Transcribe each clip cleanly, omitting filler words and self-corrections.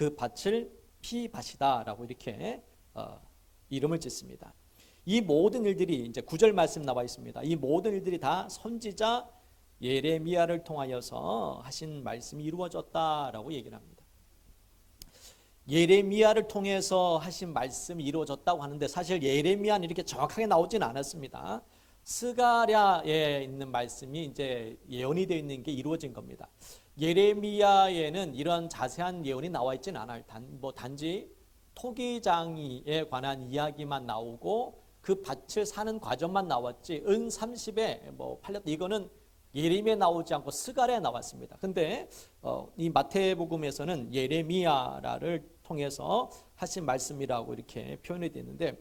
그 밭을 피밭이다라고 이렇게 이름을 짓습니다. 이 모든 일들이 이제 9절 말씀 나와 있습니다. 이 모든 일들이 다 선지자 예레미야를 통하여서 하신 말씀이 이루어졌다라고 얘기를 합니다. 예레미야를 통해서 하신 말씀이 이루어졌다고 하는데 사실 예레미야는 이렇게 정확하게 나오지는 않았습니다. 스가랴에 있는 말씀이 이제 예언이 되어 있는 게 이루어진 겁니다. 예레미야에는 이런 자세한 예언이 나와 있지는 않아요. 단지 토기장이에 관한 이야기만 나오고 그 밭을 사는 과정만 나왔지 은 30에 팔렸다 이거는 예레미야에 나오지 않고 스가랴에 나왔습니다. 근데 이 마태복음에서는 예레미야를 통해서 하신 말씀이라고 이렇게 표현이 되는데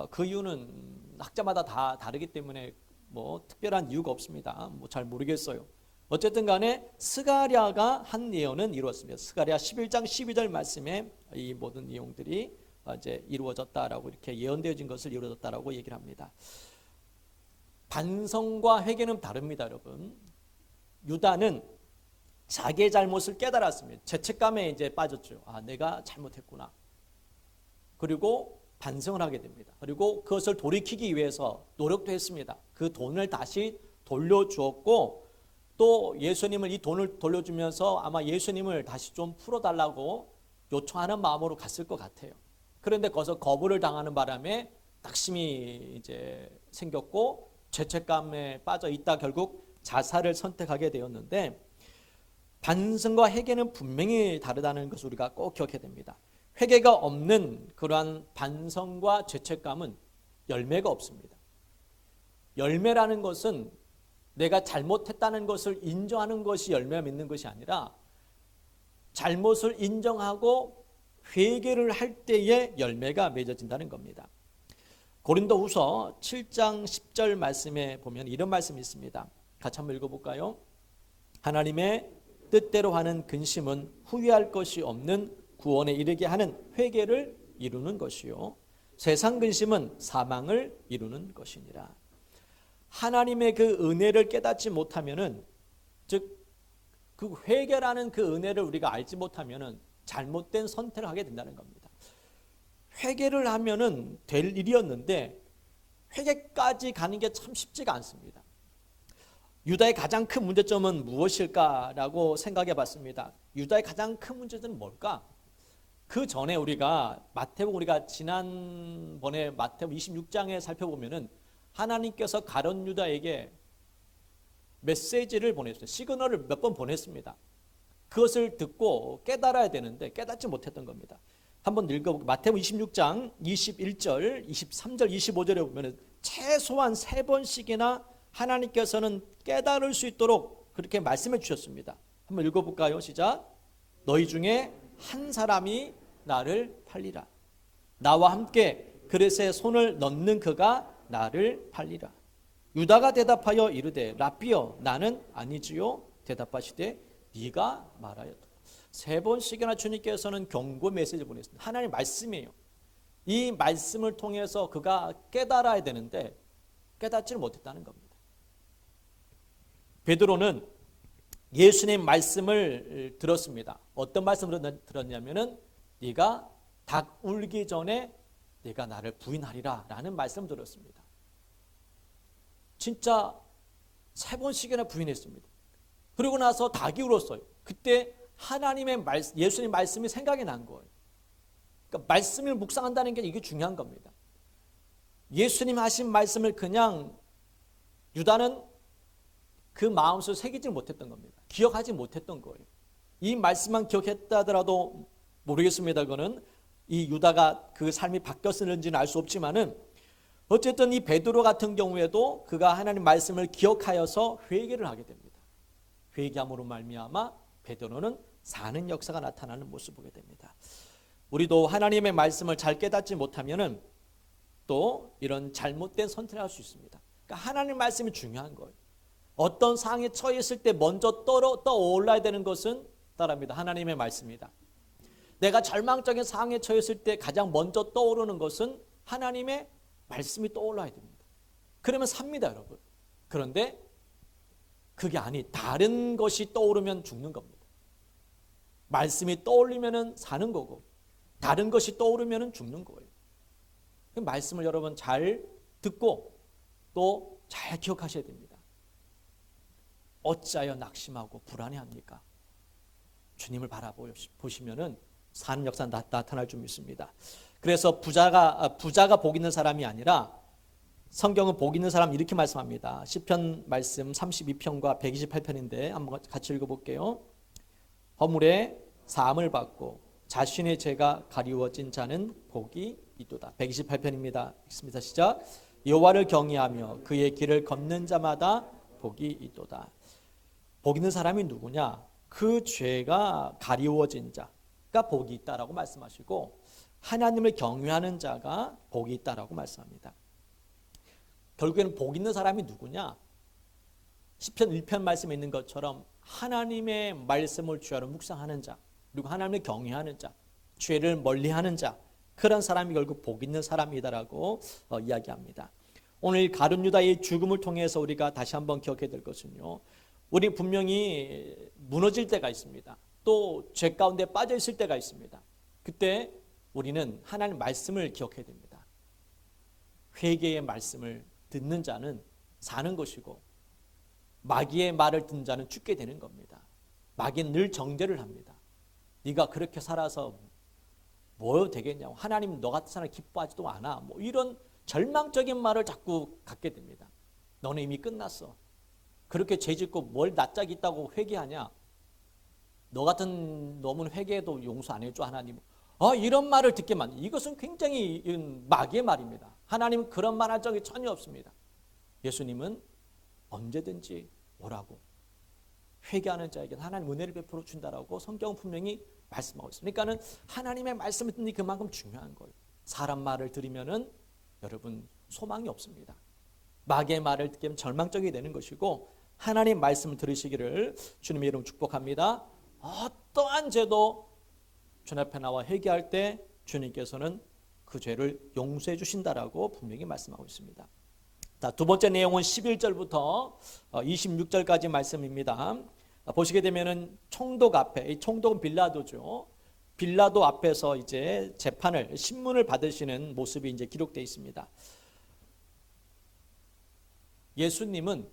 그 이유는 학자마다 다 다르기 때문에 특별한 이유가 없습니다. 잘 모르겠어요. 어쨌든 간에 스가랴가 한 예언은 이루었습니다. 스가랴 11장 12절 말씀에 이 모든 내용들이 이제 이루어졌다라고 이렇게 예언되어진 것을 이루어졌다라고 얘기를 합니다. 반성과 회개는 다릅니다, 여러분. 유다는 자기의 잘못을 깨달았습니다. 죄책감에 이제 빠졌죠. 내가 잘못했구나. 그리고 반성을 하게 됩니다. 그리고 그것을 돌이키기 위해서 노력도 했습니다. 그 돈을 다시 돌려주었고 또 예수님을 이 돈을 돌려주면서 아마 예수님을 다시 좀 풀어달라고 요청하는 마음으로 갔을 것 같아요. 그런데 거기서 거부를 당하는 바람에 낙심이 이제 생겼고 죄책감에 빠져 있다 결국 자살을 선택하게 되었는데 반성과 회개는 분명히 다르다는 것을 우리가 꼭 기억해야 됩니다. 회개가 없는 그러한 반성과 죄책감은 열매가 없습니다. 열매라는 것은 내가 잘못했다는 것을 인정하는 것이 열매가 맺는 것이 아니라 잘못을 인정하고 회개를 할 때에 열매가 맺어진다는 겁니다. 고린도후서 7장 10절 말씀에 보면 이런 말씀이 있습니다. 같이 한번 읽어볼까요? 하나님의 뜻대로 하는 근심은 후회할 것이 없는 구원에 이르게 하는 회개를 이루는 것이요 세상 근심은 사망을 이루는 것이니라. 하나님의 그 은혜를 깨닫지 못하면은 즉 그 회개라는 그 은혜를 우리가 알지 못하면은 잘못된 선택을 하게 된다는 겁니다. 회개를 하면은 될 일이었는데 회개까지 가는 게 참 쉽지가 않습니다. 유다의 가장 큰 문제점은 무엇일까라고 생각해 봤습니다. 유다의 가장 큰 문제점은 뭘까? 그 전에 우리가 지난번에 마태복음 26장에 살펴보면은 하나님께서 가룟 유다에게 메시지를 보냈어요. 시그널을 몇 번 보냈습니다. 그것을 듣고 깨달아야 되는데 깨닫지 못했던 겁니다. 한번 읽어볼게요. 마태복음 26장 21절, 23절, 25절에 보면 최소한 3번씩이나 하나님께서는 깨달을 수 있도록 그렇게 말씀해 주셨습니다. 한번 읽어볼까요? 시작. 너희 중에 한 사람이 나를 팔리라. 나와 함께 그릇에 손을 넣는 그가 나를 팔리라. 유다가 대답하여 이르되 랍비여 나는 아니지요. 대답하시되 네가 말하였다. 3번씩이나 주님께서는 경고 메시지를 보냈습니다. 하나님의 말씀이에요. 이 말씀을 통해서 그가 깨달아야 되는데 깨닫지를 못했다는 겁니다. 베드로는 예수님 말씀을 들었습니다. 어떤 말씀을 들었냐면은 네가 닭 울기 전에 네가 나를 부인하리라 라는 말씀을 들었습니다. 진짜 3번씩이나 부인했습니다. 그리고 나서 닭이 울었어요. 그때 하나님의 말씀, 예수님 말씀이 생각이 난 거예요. 그러니까 말씀을 묵상한다는 게 이게 중요한 겁니다. 예수님 하신 말씀을 그냥 유다는 그 마음속에 새기지 못했던 겁니다. 기억하지 못했던 거예요. 이 말씀만 기억했다 하더라도 모르겠습니다. 그거는 이 유다가 그 삶이 바뀌었는지는 알 수 없지만은 어쨌든 이 베드로 같은 경우에도 그가 하나님 말씀을 기억하여서 회개를 하게 됩니다. 회개함으로 말미암아 베드로는 사는 역사가 나타나는 모습을 보게 됩니다. 우리도 하나님의 말씀을 잘 깨닫지 못하면은 또 이런 잘못된 선택을 할 수 있습니다. 그러니까 하나님 말씀이 중요한 거예요. 어떤 상황에 처했을 때 먼저 떠올라야 되는 것은 따라합니다. 하나님의 말씀이다. 내가 절망적인 상황에 처했을 때 가장 먼저 떠오르는 것은 하나님의 말씀이 떠올라야 됩니다. 그러면 삽니다, 여러분. 그런데 그게 다른 것이 떠오르면 죽는 겁니다. 말씀이 떠올리면 사는 거고 다른 것이 떠오르면 죽는 거예요. 말씀을 여러분 잘 듣고 또 잘 기억하셔야 됩니다. 어찌하여 낙심하고 불안해합니까? 주님을 바라보시면은 사는 역사 나타날 줄 믿습니다. 그래서 부자가 복 있는 사람이 아니라 성경은 복 있는 사람 이렇게 말씀합니다. 시편 말씀 32편과 128편인데 한번 같이 읽어볼게요. 허물에 사함을 받고 자신의 죄가 가리워진 자는 복이 있도다. 128편입니다. 읽습니다. 시작. 여호와를 경외하며 그의 길을 걷는 자마다 복이 있도다. 복 있는 사람이 누구냐? 그 죄가 가리워진 자가 복이 있다라고 말씀하시고 하나님을 경외하는 자가 복이 있다라고 말씀합니다. 결국에는 복 있는 사람이 누구냐? 시편 1편 말씀에 있는 것처럼 하나님의 말씀을 주야로 묵상하는 자, 그리고 하나님을 경외하는 자, 죄를 멀리하는 자, 그런 사람이 결국 복 있는 사람이다라고 이야기합니다. 오늘 가룟 유다의 죽음을 통해서 우리가 다시 한번 기억해야 될 것은요, 우리 분명히 무너질 때가 있습니다. 또 죄 가운데 빠져 있을 때가 있습니다. 그때 우리는 하나님 말씀을 기억해야 됩니다. 회개의 말씀을 듣는 자는 사는 것이고 마귀의 말을 듣는 자는 죽게 되는 겁니다. 마귀는 늘 정죄를 합니다. 네가 그렇게 살아서 뭐 되겠냐고, 하나님 너 같은 사람 기뻐하지도 않아, 뭐 이런 절망적인 말을 자꾸 갖게 됩니다. 너는 이미 끝났어. 그렇게 죄짓고 뭘 낯짝이 있다고 회개하냐? 너 같은 놈은 회개해도 용서 안 해줘 하나님. 이런 말을 듣게 만든, 이것은 굉장히 마귀의 말입니다. 하나님은 그런 말 할 적이 전혀 없습니다. 예수님은 언제든지 오라고, 회개하는 자에게는 하나님 은혜를 베풀어 준다라고 성경은 분명히 말씀하고 있습니다. 그러니까는 하나님의 말씀을 듣는 게 그만큼 중요한 거예요. 사람 말을 들으면은 여러분 소망이 없습니다. 마귀의 말을 듣게 하면 절망적이 되는 것이고, 하나님 말씀을 들으시기를 주님의 이름으로 축복합니다. 어떠한 죄도 주님 앞에 나와 회개할 때 주님께서는 그 죄를 용서해 주신다라고 분명히 말씀하고 있습니다. 자, 두 번째 내용은 11절부터 26절까지 말씀입니다. 보시게 되면은 총독 앞에, 이 총독은 빌라도죠. 빌라도 앞에서 이제 재판을, 신문을 받으시는 모습이 이제 기록되어 있습니다. 예수님은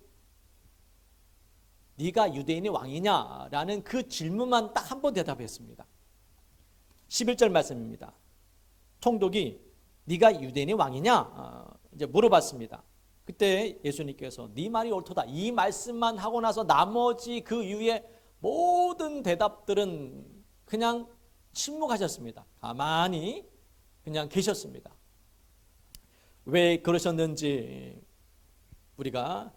네가 유대인의 왕이냐라는 그 질문만 딱 한 번 대답했습니다. 11절 말씀입니다. 총독이 네가 유대인의 왕이냐 이제 물어봤습니다. 그때 예수님께서 네 말이 옳도다, 이 말씀만 하고 나서 나머지 그 이후에 모든 대답들은 그냥 침묵하셨습니다. 가만히 그냥 계셨습니다. 왜 그러셨는지 우리가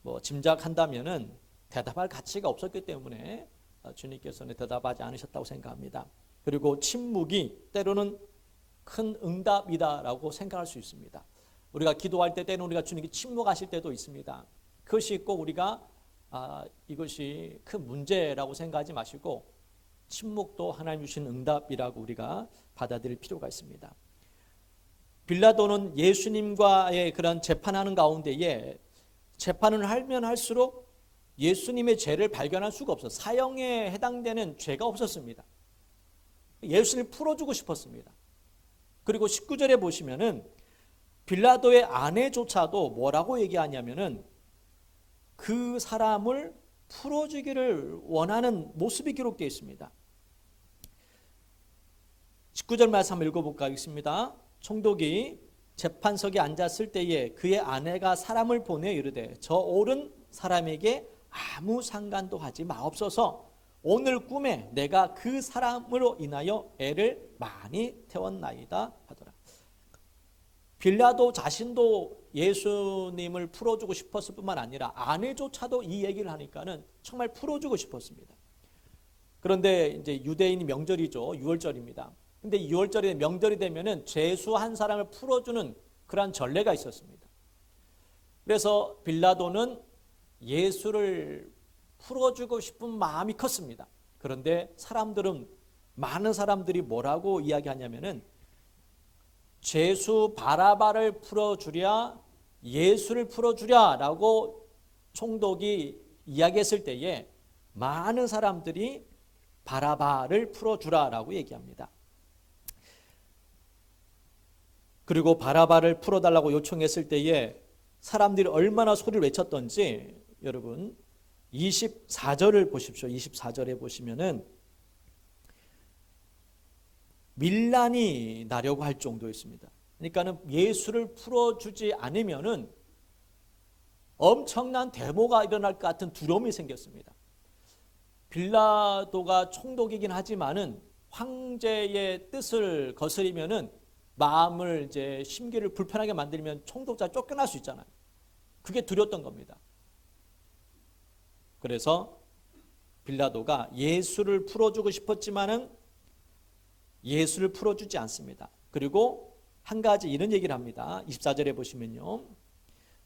뭐 짐작한다면은 대답할 가치가 없었기 때문에 주님께서는 대답하지 않으셨다고 생각합니다. 그리고 침묵이 때로는 큰 응답이다라고 생각할 수 있습니다. 우리가 기도할 때 때는 우리가 주님께 침묵하실 때도 있습니다. 그것이 꼭 우리가 이것이 큰 문제라고 생각하지 마시고 침묵도 하나님 주신 응답이라고 우리가 받아들일 필요가 있습니다. 빌라도는 예수님과의 그런 재판하는 가운데에 재판을 하면 할수록 예수님의 죄를 발견할 수가 없어요. 사형에 해당되는 죄가 없었습니다. 예수님을 풀어주고 싶었습니다. 그리고 19절에 보시면은 빌라도의 아내조차도 뭐라고 얘기하냐면은 그 사람을 풀어주기를 원하는 모습이 기록되어 있습니다. 19절 말씀 한번 읽어볼까 하겠습니다. 총독이 재판석에 앉았을 때에 그의 아내가 사람을 보내 이르되 저 옳은 사람에게 아무 상관도 하지 마옵소서. 오늘 꿈에 내가 그 사람으로 인하여 애를 많이 태웠나이다 하더라. 빌라도 자신도 예수님을 풀어주고 싶었을 뿐만 아니라 아내조차도 이 얘기를 하니까는 정말 풀어주고 싶었습니다. 그런데 이제 유대인이 명절이죠. 6월절입니다. 근데 6월절에 명절이 되면은 죄수 한 사람을 풀어주는 그러한 전례가 있었습니다. 그래서 빌라도는 예수를 풀어주고 싶은 마음이 컸습니다. 그런데 많은 사람들이 뭐라고 이야기하냐면은 죄수 바라바를 풀어주랴 예수를 풀어주랴라고 총독이 이야기했을 때에 많은 사람들이 바라바를 풀어주라라고 얘기합니다. 그리고 바라바를 풀어달라고 요청했을 때에 사람들이 얼마나 소리를 외쳤던지 여러분 24절을 보십시오. 24절에 보시면은 밀란이 나려고 할 정도였습니다. 그러니까는 예수를 풀어주지 않으면은 엄청난 데모가 일어날 것 같은 두려움이 생겼습니다. 빌라도가 총독이긴 하지만은 황제의 뜻을 거스리면은 마음을 이제 심기를 불편하게 만들면 총독자 쫓겨날 수 있잖아요. 그게 두려웠던 겁니다. 그래서 빌라도가 예수를 풀어주고 싶었지만은 예수를 풀어주지 않습니다. 그리고 한 가지 이런 얘기를 합니다. 24절에 보시면요.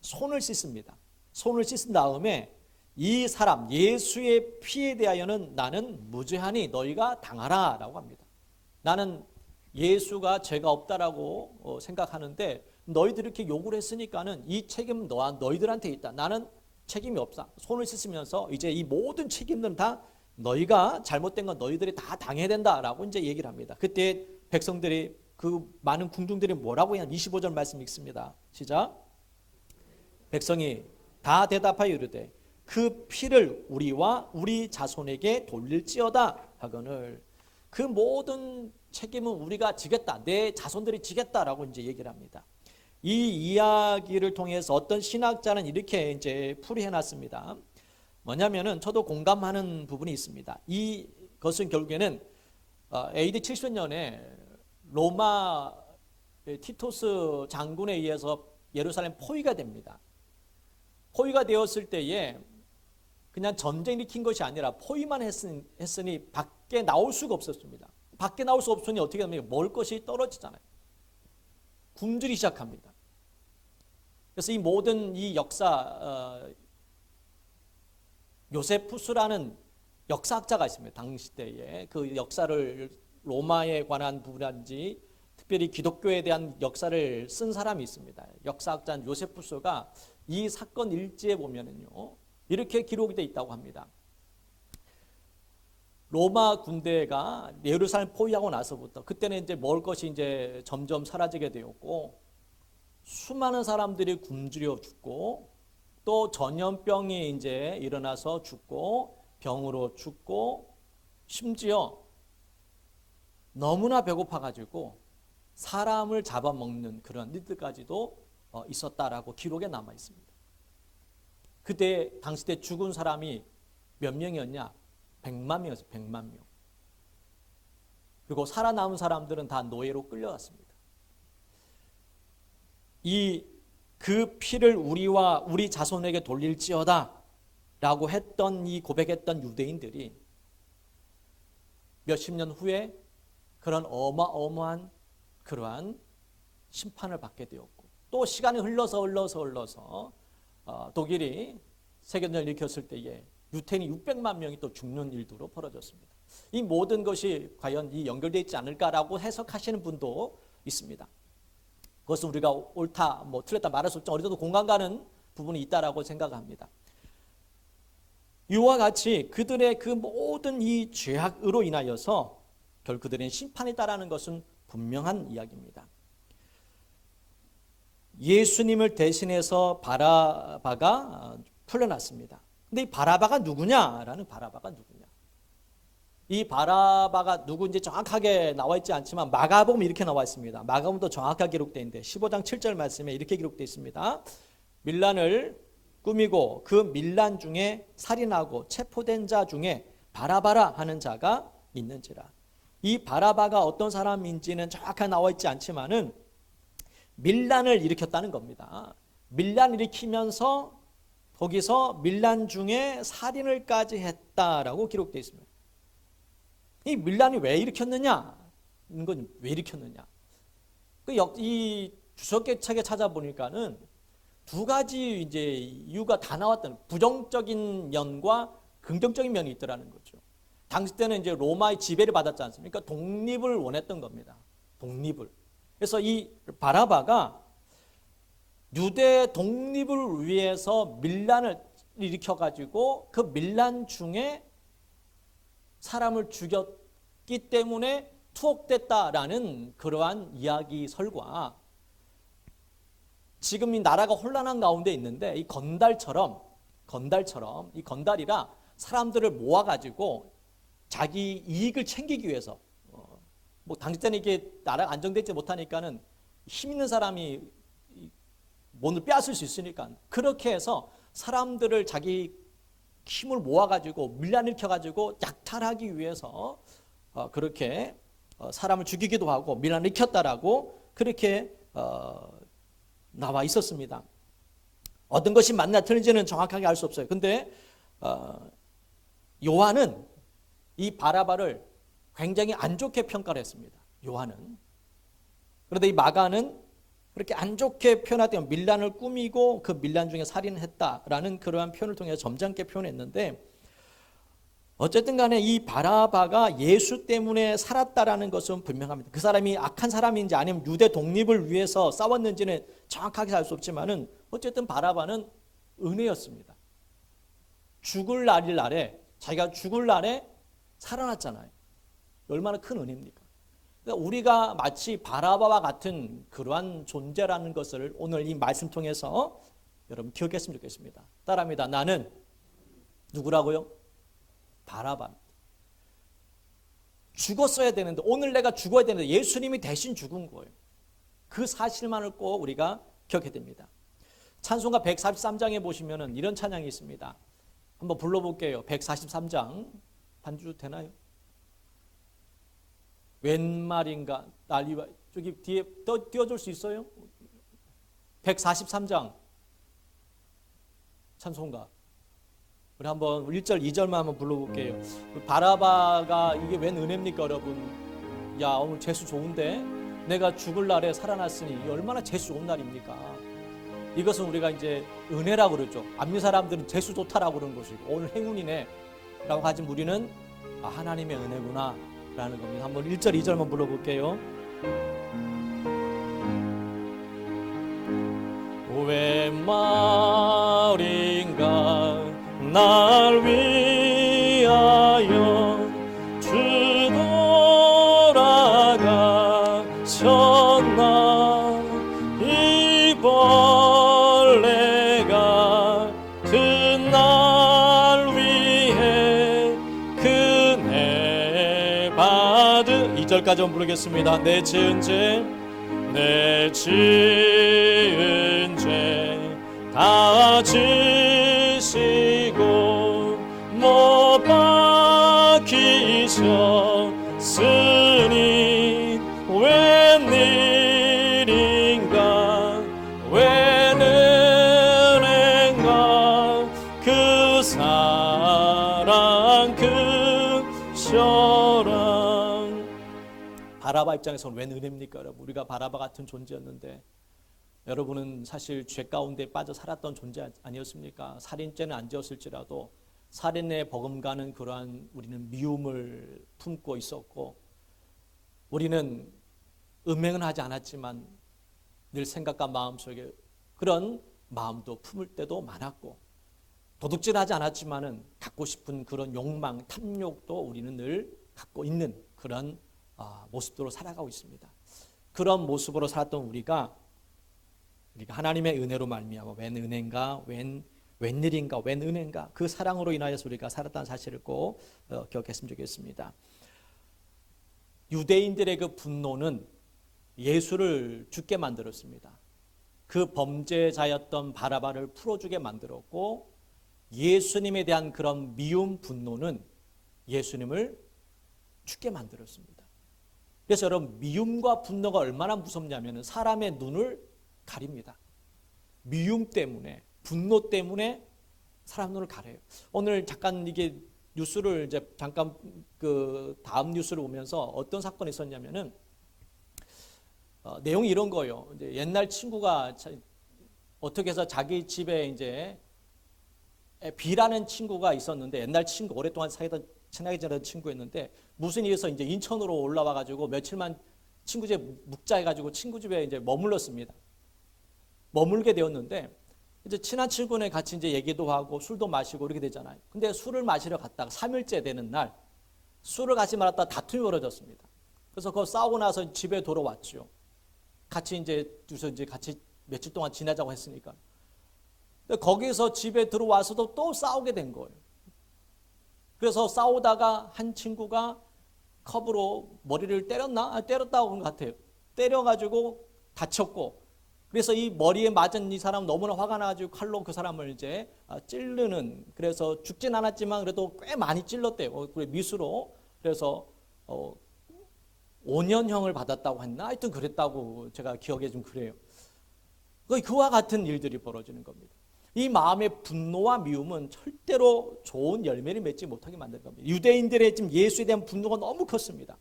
손을 씻습니다. 손을 씻은 다음에 이 사람 예수의 피에 대하여는 나는 무죄하니 너희가 당하라 라고 합니다. 나는 예수가 죄가 없다라고 생각하는데 너희들이 이렇게 요구를 했으니까는 이 책임은 너희들한테 있다. 나는 책임이 없다. 손을 씻으면서 이제 이 모든 책임들은 다 너희가 잘못된 건 너희들이 다 당해야 된다라고 이제 얘기를 합니다. 그때 백성들이 그 많은 궁중들이 뭐라고 하냐 25절 말씀 읽습니다. 시작. 백성이 다 대답하여 이르되 그 피를 우리와 우리 자손에게 돌릴지어다 하거늘 그 모든 책임은 우리가 지겠다. 내 자손들이 지겠다라고 이제 얘기를 합니다. 이 이야기를 통해서 어떤 신학자는 이렇게 이제 풀이해 놨습니다. 뭐냐면은 저도 공감하는 부분이 있습니다. 이것은 결국에는 AD 70년에 로마 티토스 장군에 의해서 예루살렘 포위가 됩니다. 포위가 되었을 때에 그냥 전쟁 일으킨 것이 아니라 포위만 했으니 밖에 나올 수가 없었습니다. 밖에 나올 수 없으니 어떻게 하면 먹을 것이 떨어지잖아요. 굶주리기 시작합니다. 그래서 이 모든 이 역사 요세푸스라는 역사학자가 있습니다. 당시 때에 그 역사를 로마에 관한 부분인지 특별히 기독교에 대한 역사를 쓴 사람이 있습니다. 역사학자 요세푸스가 이 사건 일지에 보면은요 이렇게 기록이 되어 있다고 합니다. 로마 군대가 예루살렘 포위하고 나서부터 그때는 이제 먹을 것이 이제 점점 사라지게 되었고 수많은 사람들이 굶주려 죽고 또 전염병이 이제 일어나서 죽고 병으로 죽고 심지어 너무나 배고파 가지고 사람을 잡아먹는 그런 일들까지도 있었다라고 기록에 남아 있습니다. 그때 당시 때 죽은 사람이 몇 명이었냐? 100만 명이었어요. 100만 명. 그리고 살아남은 사람들은 다 노예로 끌려갔습니다. 그 피를 우리와 우리 자손에게 돌릴지어다 라고 했던 이 고백했던 유대인들이 몇십 년 후에 그런 어마어마한 그러한 심판을 받게 되었고 또 시간이 흘러서 독일이 세계대전을 일으켰을 때에 유태인이 600만 명이 또 죽는 일도 벌어졌습니다. 이 모든 것이 과연 이 연결되어 있지 않을까라고 해석하시는 분도 있습니다. 그것은 우리가 옳다, 틀렸다 말할 수 없지만 어느 정도 공감 가는 부분이 있다라고 생각합니다. 이와 같이 그들의 그 모든 이 죄악으로 인하여서 결국 그들의 심판이 따르는 것은 분명한 이야기입니다. 예수님을 대신해서 바라바가 풀려났습니다. 근데 이 바라바가 누구냐라는 바라바가 누구냐? 이 바라바가 누구인지 정확하게 나와 있지 않지만 마가복음에 이렇게 나와 있습니다. 마가복음도 정확하게 기록되어 있는데 15장 7절 말씀에 이렇게 기록되어 있습니다. 밀란을 꾸미고 그 밀란 중에 살인하고 체포된 자 중에 바라바라 하는 자가 있는지라. 이 바라바가 어떤 사람인지는 정확하게 나와 있지 않지만은 밀란을 일으켰다는 겁니다. 밀란 일으키면서 거기서 밀란 중에 살인을까지 했다라고 기록되어 있습니다. 이 밀란이 왜 일으켰느냐? 이건 왜 일으켰느냐? 이 주석책에 찾아보니까는 두 가지 이제 이유가 다 나왔던 부정적인 면과 긍정적인 면이 있더라는 거죠. 당시 때는 이제 로마의 지배를 받았지 않습니까? 독립을 원했던 겁니다. 독립을. 그래서 이 바라바가 유대 독립을 위해서 밀란을 일으켜가지고 그 밀란 중에 사람을 죽였기 때문에 투옥됐다라는 그러한 이야기설과 지금 이 나라가 혼란한 가운데 있는데 이 건달처럼 이 건달이라 사람들을 모아가지고 자기 이익을 챙기기 위해서 뭐 당시 때는 이게 나라가 안정되지 못하니까는 힘 있는 사람이 몸을 빼앗을 수 있으니까 그렇게 해서 사람들을 자기 힘을 모아가지고 밀란일으켜가지고 약탈하기 위해서 그렇게 사람을 죽이기도 하고 밀란일으켰다라고 그렇게 나와 있었습니다. 어떤 것이 맞나 틀린지는 정확하게 알 수 없어요. 근데 요한은 이 바라바를 굉장히 안 좋게 평가를 했습니다. 요한은. 그런데 이 마가는 그렇게 안 좋게 표현하던 밀란을 꾸미고 그 밀란 중에 살인을 했다라는 그러한 표현을 통해서 점잖게 표현했는데 어쨌든 간에 이 바라바가 예수 때문에 살았다라는 것은 분명합니다. 그 사람이 악한 사람인지 아니면 유대 독립을 위해서 싸웠는지는 정확하게 알 수 없지만은 어쨌든 바라바는 은혜였습니다. 죽을 날에 자기가 죽을 날에 살아났잖아요. 얼마나 큰 은혜입니까? 그러니까 우리가 마치 바라바와 같은 그러한 존재라는 것을 오늘 이 말씀 통해서 여러분 기억했으면 좋겠습니다. 따라합니다. 나는 누구라고요? 바라바입니다. 죽었어야 되는데 오늘 내가 죽어야 되는데 예수님이 대신 죽은 거예요. 그 사실만을 꼭 우리가 기억해야 됩니다. 찬송가 143장에 보시면은 이런 찬양이 있습니다. 한번 불러볼게요. 143장 반주 되나요? 웬 말인가 난리와 저기 뒤에 띄워줄 수 있어요? 143장 찬송가 우리 한번 1절 2절만 한번 불러볼게요. 바라바가 이게 웬 은혜입니까 여러분? 야 오늘 재수 좋은데 내가 죽을 날에 살아났으니 얼마나 재수 좋은 날입니까? 이것은 우리가 이제 은혜라고 그러죠. 안미 사람들은 재수 좋다라고 그러는 것이고 오늘 행운이네 라고 하지 우리는 하나님의 은혜구나 라는 겁니다. 한번 1절 2절만 불러볼게요. 웬 말인가 날 위하여 주 돌아가셨나 이 벌레가 그날 위해 그네 받은 2절까지 한번 부르겠습니다. 내 지은 죄 다 지시고 못 박히셨으니 웬일인가 웬 은혜인가 그 사랑 그 사랑. 바라바 입장에서는 웬 은혜입니까 여러분? 우리가 바라바 같은 존재였는데 여러분은 사실 죄 가운데 빠져 살았던 존재 아니었습니까? 살인죄는 안 지었을지라도 살인에 버금가는 그러한 우리는 미움을 품고 있었고 우리는 음행은 하지 않았지만 늘 생각과 마음속에 그런 마음도 품을 때도 많았고 도둑질하지 않았지만은 갖고 싶은 그런 욕망, 탐욕도 우리는 늘 갖고 있는 그런 모습으로 살아가고 있습니다. 그런 모습으로 살았던 우리가 하나님의 은혜로 말미암아 웬 은혜인가 웬일인가 웬 은혜인가 그 사랑으로 인하여서 우리가 살았다는 사실을 꼭 기억했으면 좋겠습니다. 유대인들의 그 분노는 예수를 죽게 만들었습니다. 그 범죄자였던 바라바를 풀어주게 만들었고 예수님에 대한 그런 미움 분노는 예수님을 죽게 만들었습니다. 그래서 여러분 미움과 분노가 얼마나 무섭냐면 사람의 눈을 가립니다. 미움 때문에 분노 때문에 사람 눈을 가려요. 오늘 잠깐 이게 뉴스를 이제 잠깐 그 다음 뉴스를 보면서 어떤 사건이 있었냐면은 내용이 이런 거예요. 이제 옛날 친구가 어떻게 해서 자기 집에 이제 B라는 친구가 있었는데 옛날 친구 오랫동안 사귀던 친하게 지내던 친구였는데 무슨 일에서 이제 인천으로 올라와 가지고 며칠만 친구 집에 묵자 해가지고 친구 집에 이제 머물렀습니다. 머물게 되었는데 이제 친한 친구네 같이 이제 얘기도 하고 술도 마시고 이렇게 되잖아요. 근데 술을 마시러 갔다가 3일째 되는 날 술을 같이 말았다 다툼이 벌어졌습니다. 그래서 그 싸우고 나서 집에 돌아왔죠. 같이 이제 같이 며칠 동안 지내자고 했으니까. 근데 거기서 집에 들어와서도 또 싸우게 된 거예요. 그래서 싸우다가 한 친구가 컵으로 머리를 때렸나? 때렸다고 한 것 같아요. 때려가지고 다쳤고, 그래서 이 머리에 맞은 이 사람 너무나 화가 나가지고 칼로 그 사람을 이제 찌르는, 그래서 죽진 않았지만 그래도 꽤 많이 찔렀대요. 미수로. 그래서 5년형을 받았다고 했나? 하여튼 그랬다고 제가 기억에 좀 그래요. 그와 같은 일들이 벌어지는 겁니다. 이 마음의 분노와 미움은 절대로 좋은 열매를 맺지 못하게 만드는 겁니다. 유대인들의 지금 예수에 대한 분노가 너무 컸습니다.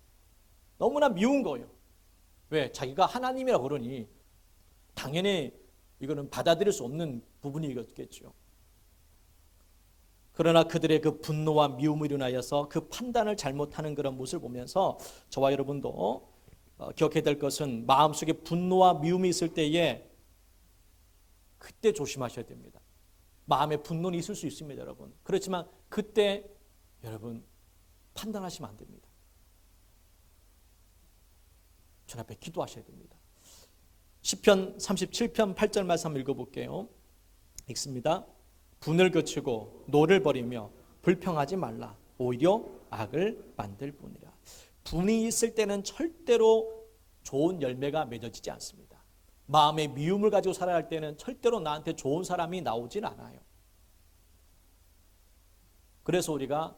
너무나 미운 거예요. 왜? 자기가 하나님이라고 그러니 당연히 이거는 받아들일 수 없는 부분이겠죠. 그러나 그들의 그 분노와 미움으로 인하여서 그 판단을 잘못하는 그런 모습을 보면서 저와 여러분도 기억해야 될 것은 마음속에 분노와 미움이 있을 때에 그때 조심하셔야 됩니다. 마음에 분노는 있을 수 있습니다, 여러분. 그렇지만 그때 여러분 판단하시면 안 됩니다. 주님 앞에 기도하셔야 됩니다. 시편 37편 8절 말씀 한번 읽어볼게요. 읽습니다. 분을 그치고 노를 버리며 불평하지 말라. 오히려 악을 만들 뿐이라. 분이 있을 때는 절대로 좋은 열매가 맺어지지 않습니다. 마음의 미움을 가지고 살아야 할 때는 절대로 나한테 좋은 사람이 나오진 않아요. 그래서 우리가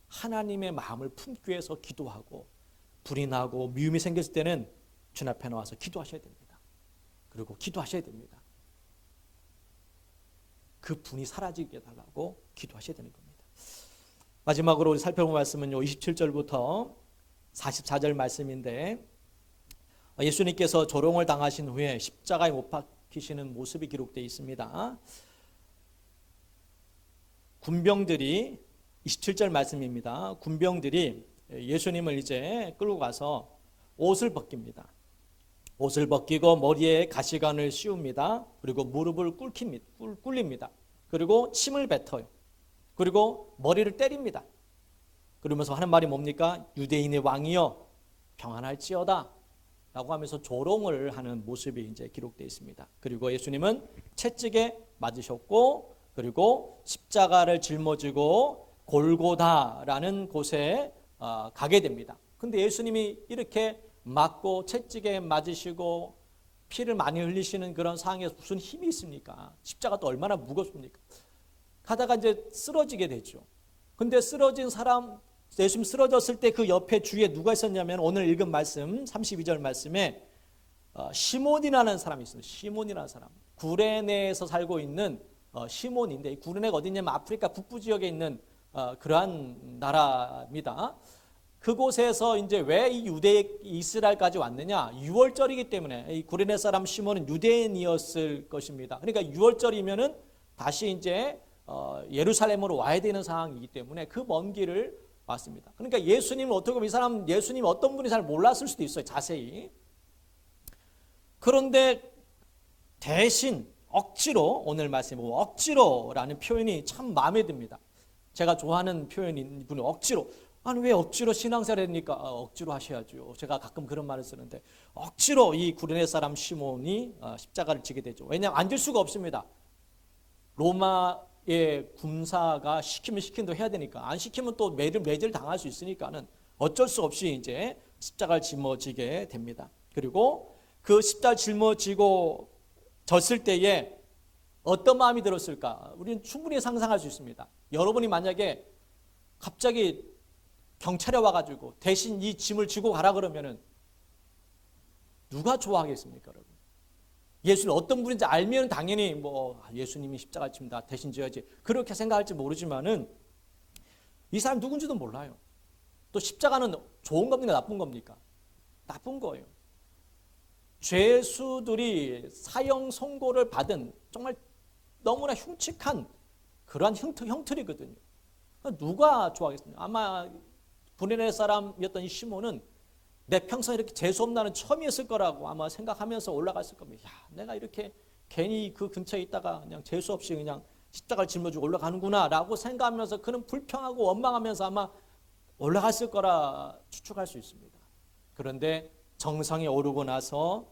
하나님의 마음을 품기 위해서 기도하고, 불이 나고 미움이 생겼을 때는 주님 앞에 나와서 기도하셔야 됩니다. 그리고 기도하셔야 됩니다. 그 분이 사라지게 해달라고 기도하셔야 되는 겁니다. 마지막으로 우리 살펴볼 말씀은요, 27절부터 44절 말씀인데, 예수님께서 조롱을 당하신 후에 십자가에 못 박히시는 모습이 기록되어 있습니다. 군병들이, 27절 말씀입니다. 군병들이 예수님을 이제 끌고 가서 옷을 벗깁니다. 옷을 벗기고 머리에 가시관을 씌웁니다. 그리고 무릎을 꿇립니다. 그리고 침을 뱉어요. 그리고 머리를 때립니다. 그러면서 하는 말이 뭡니까? 유대인의 왕이여 평안할지어다 라고 하면서 조롱을 하는 모습이 이제 기록되어 있습니다. 그리고 예수님은 채찍에 맞으셨고, 그리고 십자가를 짊어지고 골고다라는 곳에 가게 됩니다. 근데 예수님이 이렇게 맞고 채찍에 맞으시고 피를 많이 흘리시는 그런 상황에서 무슨 힘이 있습니까? 십자가 또 얼마나 무겁습니까? 가다가 이제 쓰러지게 되죠. 근데 쓰러진 사람, 예수님 쓰러졌을 때 그 옆에 주위에 누가 있었냐면 오늘 읽은 말씀 32절 말씀에 시몬이라는 사람이 있습니다. 시몬이라는 사람. 구레네에서 살고 있는 시몬인데, 구레네가 어디냐면 아프리카 북부 지역에 있는 그러한 나라입니다. 그곳에서 이제 왜 이 유대 이스라엘까지 왔느냐? 6월절이기 때문에. 이 구레네 사람 시몬은 유대인이었을 것입니다. 그러니까 6월절이면은 다시 이제 예루살렘으로 와야 되는 상황이기 때문에 그 먼 길을 왔습니다. 그러니까 예수님은 어떻게 보면 이 사람 예수님 어떤 분이 잘 몰랐을 수도 있어요, 자세히. 그런데 대신 억지로, 오늘 말씀에 보면 억지로라는 표현이 참 마음에 듭니다. 제가 좋아하는 표현인 분이 억지로. 아니 왜 억지로 신앙생활 합니까? 억지로 하셔야죠. 제가 가끔 그런 말을 쓰는데, 억지로 이 구레네 사람 시몬이 십자가를 지게 되죠. 왜냐하면 앉을 수가 없습니다. 로마의 군사가 시키면 시킨다고 해야 되니까, 안 시키면 또 매질 당할 수 있으니까는 어쩔 수 없이 이제 십자가를 짊어지게 됩니다. 그리고 그 십자가 짊어지고 졌을 때에 어떤 마음이 들었을까? 우리는 충분히 상상할 수 있습니다. 여러분이 만약에 갑자기 경찰에 와가지고 대신 이 짐을 지고 가라 그러면은 누가 좋아하겠습니까, 여러분? 예수님 어떤 분인지 알면 당연히 예수님이 십자가 짐다 대신 져야지 그렇게 생각할지 모르지만은 이 사람 누군지도 몰라요. 또 십자가는 좋은 겁니까, 나쁜 겁니까? 나쁜 거예요. 죄수들이 사형 선고를 받은 정말 너무나 흉측한 그러한 형틀이거든요. 누가 좋아하겠습니까? 아마 구레네 사람이었던 이 시몬은 내 평생 이렇게 재수없는 날은 처음이었을 거라고 아마 생각하면서 올라갔을 겁니다. 야, 내가 이렇게 괜히 그 근처에 있다가 그냥 재수 없이 그냥 십자가를 짊어지고 올라가는구나 라고 생각하면서 그는 불평하고 원망하면서 아마 올라갔을 거라 추측할 수 있습니다. 그런데 정상에 오르고 나서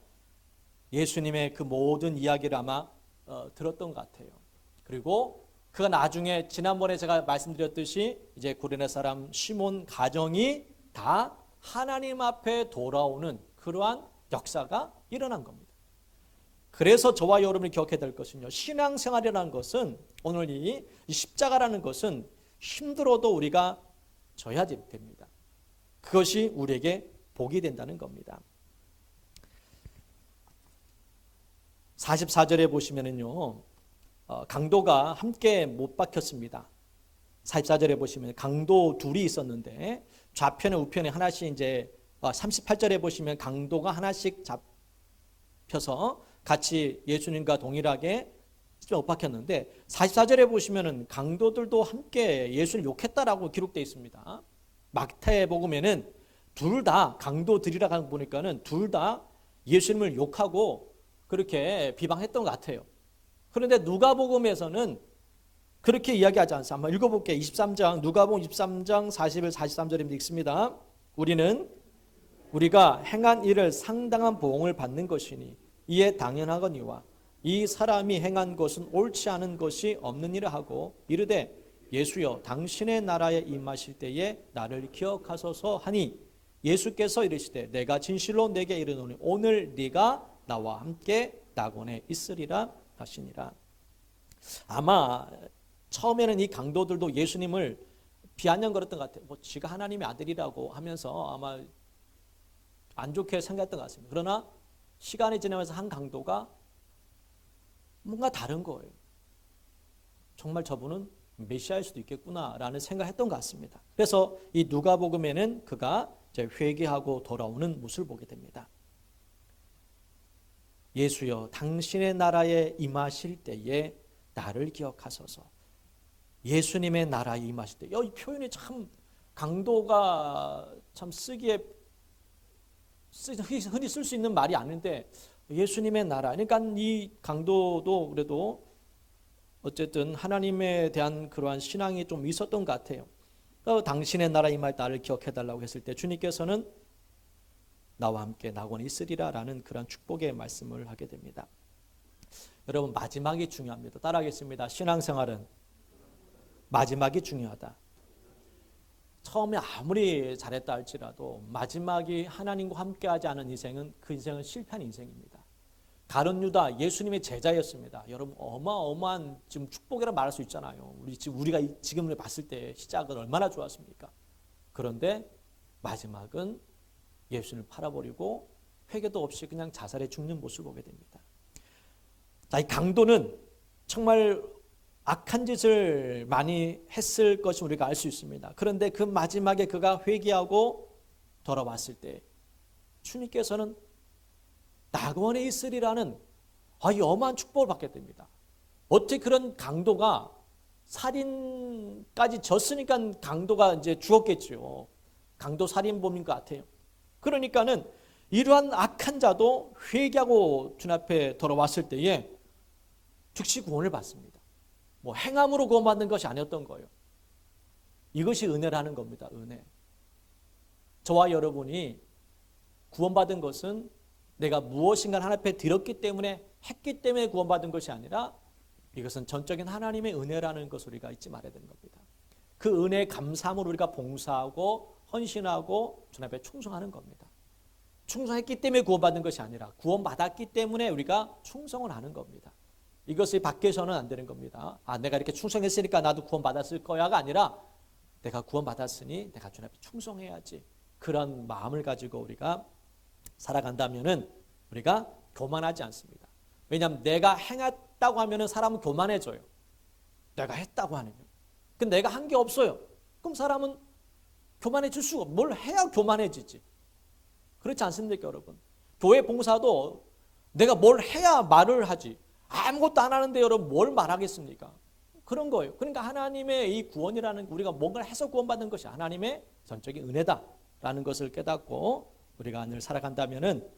예수님의 그 모든 이야기를 아마 들었던 것 같아요. 그리고 그가 나중에 지난번에 제가 말씀드렸듯이 이제 구레네 사람 시몬 가정이 다 하나님 앞에 돌아오는 그러한 역사가 일어난 겁니다. 그래서 저와 여러분이 기억해야 될 것은요, 신앙생활이라는 것은, 오늘 이 십자가라는 것은 힘들어도 우리가 져야 됩니다. 그것이 우리에게 복이 된다는 겁니다. 44절에 보시면은요, 강도가 함께 못 박혔습니다. 44절에 보시면 강도 둘이 있었는데 좌편에 우편에 하나씩 이제 38절에 보시면 강도가 하나씩 잡혀서 같이 예수님과 동일하게 못 박혔는데 44절에 보시면은 강도들도 함께 예수를 욕했다라고 기록되어 있습니다. 마태복음에는 둘 다 강도들이라고 보니까는 둘 다 예수님을 욕하고 그렇게 비방했던 것 같아요. 그런데 누가복음에서는 그렇게 이야기하지 않습니다. 한번 읽어볼게요. 23장 누가복음 23장 41, 43절입니다. 읽습니다. 우리가 행한 일을 상당한 보응을 받는 것이니 이에 당연하거니와 이 사람이 행한 것은 옳지 않은 것이 없느니라 하고 이르되 예수여 당신의 나라에 임하실 때에 나를 기억하소서 하니 예수께서 이르시되 내가 진실로 내게 이르노니 오늘 네가 나와 함께 낙원에 있으리라 하시니라. 아마 처음에는 이 강도들도 예수님을 비아냥거렸던 것 같아요. 뭐 지가 하나님의 아들이라고 하면서 아마 안 좋게 생각했던 것 같습니다. 그러나 시간이 지나면서 한 강도가 뭔가 다른 거예요. 정말 저분은 메시아일 수도 있겠구나라는 생각했던 것 같습니다. 그래서 이 누가복음에는 그가 이제 회개하고 돌아오는 모습을 보게 됩니다. 예수여 당신의 나라에 임하실 때에 나를 기억하소서. 예수님의 나라에 임하실 때, 이 표현이 참 강도가 참 쓰기에 흔히 쓸 수 있는 말이 아닌데 예수님의 나라, 그러니까 이 강도도 그래도 어쨌든 하나님에 대한 그러한 신앙이 좀 있었던 것 같아요. 당신의 나라 임할 나를 기억해달라고 했을 때 주님께서는 나와 함께 낙원에 있으리라 라는 그런 축복의 말씀을 하게 됩니다. 여러분 마지막이 중요합니다. 따라하겠습니다. 신앙생활은 마지막이 중요하다. 처음에 아무리 잘했다 할지라도 마지막이 하나님과 함께하지 않은 인생은 그 인생은 실패한 인생입니다. 가룟 유다 예수님의 제자였습니다. 여러분 어마어마한 지금 축복이라 말할 수 있잖아요. 우리가 지금 봤을 때 시작은 얼마나 좋았습니까? 그런데 마지막은 예수님을 팔아버리고 회개도 없이 그냥 자살해 죽는 모습을 보게 됩니다. 자, 이 강도는 정말 악한 짓을 많이 했을 것을 우리가 알 수 있습니다. 그런데 그 마지막에 그가 회개하고 돌아왔을 때 주님께서는 낙원에 있으리라는 이 어마한 축복을 받게 됩니다. 어떻게 그런 강도가 살인까지 졌으니까 강도가 이제 죽었겠죠. 강도 살인범인 것 같아요. 그러니까는 이러한 악한 자도 회개하고 주님 앞에 돌아왔을 때에 즉시 구원을 받습니다. 뭐 행함으로 구원받는 것이 아니었던 거예요. 이것이 은혜라는 겁니다. 은혜. 저와 여러분이 구원받은 것은 내가 무엇인가 하나님 앞에 드렸기 때문에 했기 때문에 구원받은 것이 아니라 이것은 전적인 하나님의 은혜라는 것을 우리가 잊지 말아야 되는 겁니다. 그 은혜의 감사함으로 우리가 봉사하고 헌신하고 주님 앞에 충성하는 겁니다. 충성했기 때문에 구원받은 것이 아니라 구원받았기 때문에 우리가 충성을 하는 겁니다. 이것이 밖에서는 안 되는 겁니다. 내가 이렇게 충성했으니까 나도 구원받았을 거야가 아니라 내가 구원받았으니 내가 주님 앞에 충성해야지. 그런 마음을 가지고 우리가 살아간다면은 우리가 교만하지 않습니다. 왜냐하면 내가 행했다고 하면은 사람은 교만해져요. 내가 했다고 하면. 근데 내가 한 게 없어요. 그럼 사람은 교만해질 수가 없어요. 뭘 해야 교만해지지. 그렇지 않습니까, 여러분? 교회 봉사도 내가 뭘 해야 말을 하지. 아무것도 안 하는데 여러분 뭘 말하겠습니까? 그런 거예요. 그러니까 하나님의 이 구원이라는 우리가 뭔가를 해서 구원받는 것이 하나님의 전적인 은혜다라는 것을 깨닫고 우리가 늘 살아간다면은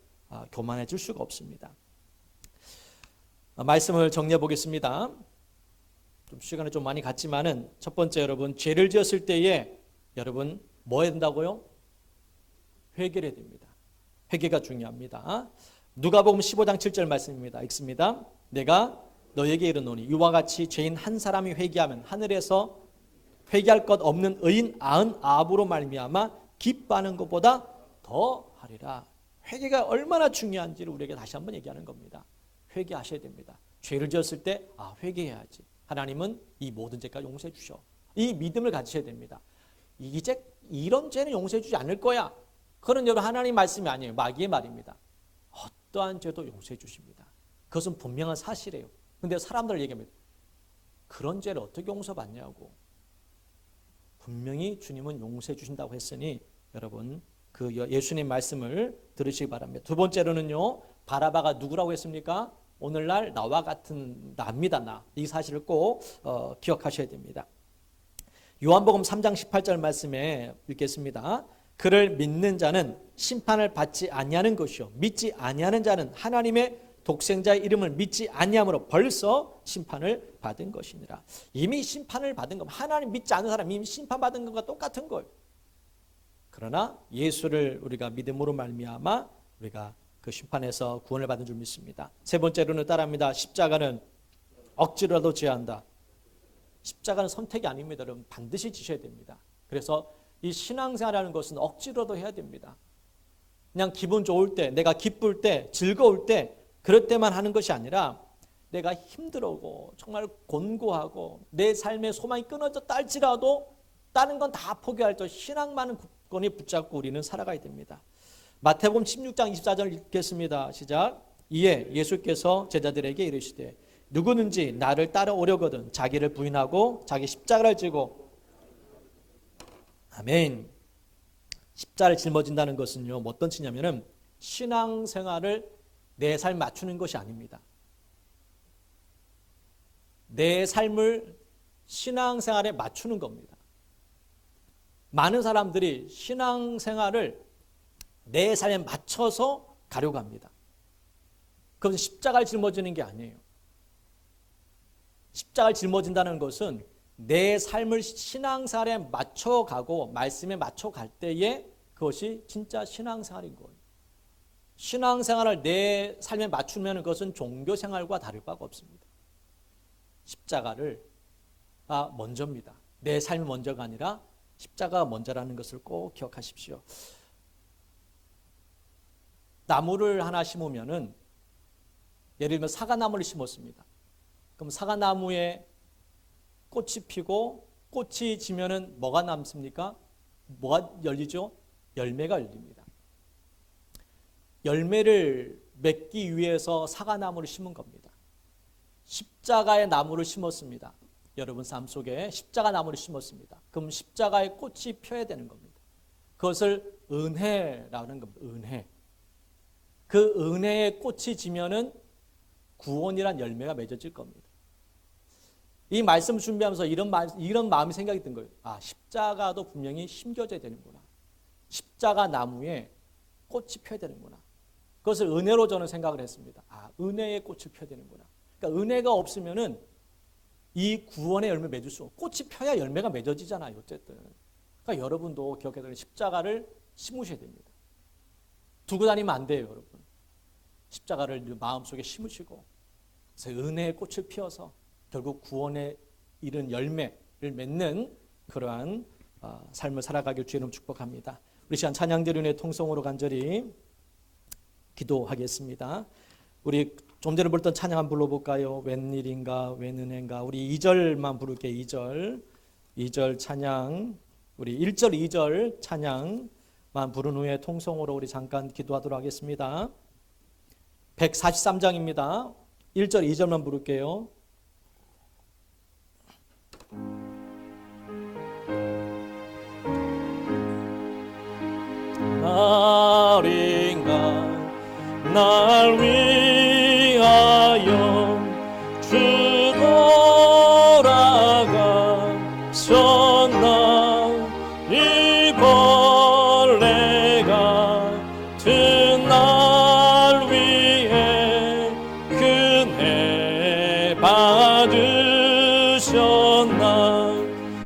교만해질 수가 없습니다. 말씀을 정리해 보겠습니다. 좀 시간이 좀 많이 갔지만은 첫 번째 여러분 죄를 지었을 때에 여러분 뭐 해야 된다고요? 회개를 해야 됩니다. 회개가 중요합니다. 누가복음 15장 7절 말씀입니다. 읽습니다. 내가 너에게 이르노니 이와 같이 죄인 한 사람이 회개하면 하늘에서 회개할 것 없는 의인 99로 말미암아 기뻐하는 것보다 더 하리라. 회개가 얼마나 중요한지를 우리에게 다시 한번 얘기하는 겁니다. 회개하셔야 됩니다. 죄를 지었을 때 회개해야지. 하나님은 이 모든 죄가 용서해 주셔. 이 믿음을 가지셔야 됩니다. 이제 이런 죄는 용서해 주지 않을 거야. 그런 여러분 하나님 말씀이 아니에요. 마귀의 말입니다. 어떠한 죄도 용서해 주십니다. 그것은 분명한 사실이에요. 근데 사람들 얘기합니다. 그런 죄를 어떻게 용서받냐고. 분명히 주님은 용서해 주신다고 했으니 여러분 그 예수님 말씀을 들으시기 바랍니다. 두 번째로는요. 바라바가 누구라고 했습니까? 오늘날 나와 같은 나입니다. 나. 이 사실을 꼭 기억하셔야 됩니다. 요한복음 3장 18절 말씀에 읽겠습니다. 그를 믿는 자는 심판을 받지 아니하는 것이요 믿지 아니하는 자는 하나님의 독생자의 이름을 믿지 아니함으로 벌써 심판을 받은 것이니라. 이미 심판을 받은 것, 하나님 믿지 않는 사람 이미 심판받은 것과 똑같은 거예요. 그러나 예수를 우리가 믿음으로 말미암아 우리가 그 심판에서 구원을 받은 줄 믿습니다. 세 번째로는 따라합니다. 십자가는 억지로라도 져야 한다. 십자가는 선택이 아닙니다. 여러분 반드시 지셔야 됩니다. 그래서 이 신앙생활이라는 것은 억지로도 해야 됩니다. 그냥 기분 좋을 때, 내가 기쁠 때, 즐거울 때 그럴 때만 하는 것이 아니라 내가 힘들고 정말 곤고하고 내 삶의 소망이 끊어졌다 할지라도 다른 건 다 포기할 때 신앙만은 굳건히 붙잡고 우리는 살아가야 됩니다. 마태복음 16장 24절 읽겠습니다. 시작. 이에 예수께서 제자들에게 이르시되 누구든지 나를 따라오려거든 자기를 부인하고 자기 십자가를 지고 아멘. 십자를 짊어진다는 것은요 어떤 뜻이냐면은 신앙생활을 내 삶 맞추는 것이 아닙니다. 내 삶을 신앙생활에 맞추는 겁니다. 많은 사람들이 신앙생활을 내 삶에 맞춰서 가려고 합니다. 그건 십자가를 짊어지는 게 아니에요. 십자가를 짊어진다는 것은 내 삶을 신앙생활에 맞춰가고 말씀에 맞춰갈 때에 그것이 진짜 신앙생활인 거예요. 신앙생활을 내 삶에 맞추면 그것은 종교생활과 다를 바가 없습니다. 십자가를 먼저입니다. 내 삶이 먼저가 아니라 십자가가 먼저라는 것을 꼭 기억하십시오. 나무를 하나 심으면은 예를 들면 사과나무를 심었습니다. 그럼 사과나무에 꽃이 피고 꽃이 지면은 뭐가 남습니까? 뭐가 열리죠? 열매가 열립니다. 열매를 맺기 위해서 사과나무를 심은 겁니다. 십자가의 나무를 심었습니다. 여러분 삶 속에 십자가 나무를 심었습니다. 그럼 십자가의 꽃이 펴야 되는 겁니다. 그것을 은혜라는 겁니다. 은혜. 그 은혜의 꽃이 지면은 구원이란 열매가 맺어질 겁니다. 이 말씀 준비하면서 이런 마음이 생각이 든 거예요. 십자가도 분명히 심겨져야 되는구나. 십자가 나무에 꽃이 펴야 되는구나. 그것을 은혜로 저는 생각을 했습니다. 은혜의 꽃을 펴야 되는구나. 그러니까 은혜가 없으면은 이 구원의 열매 맺을 수 없고 꽃이 펴야 열매가 맺어지잖아요. 어쨌든. 그러니까 여러분도 기억해야 되는 십자가를 심으셔야 됩니다. 두고 다니면 안 돼요, 여러분. 십자가를 마음속에 심으시고 그래서 은혜의 꽃을 피워서 결국 구원에 이른 열매를 맺는 그러한 삶을 살아가길 주의 이름 축복합니다. 우리 시간 찬양드리는 통성으로 간절히 기도하겠습니다. 우리 좀 전에 불렀던 찬양 한번 불러볼까요? 웬일인가 웬 은혜인가. 우리 2절만 부를게요. 2절 찬양. 우리 1절 2절 찬양만 부른 후에 통성으로 우리 잠깐 기도하도록 하겠습니다. 143장입니다. 1절 2절만 부를게요. 날인가 날 위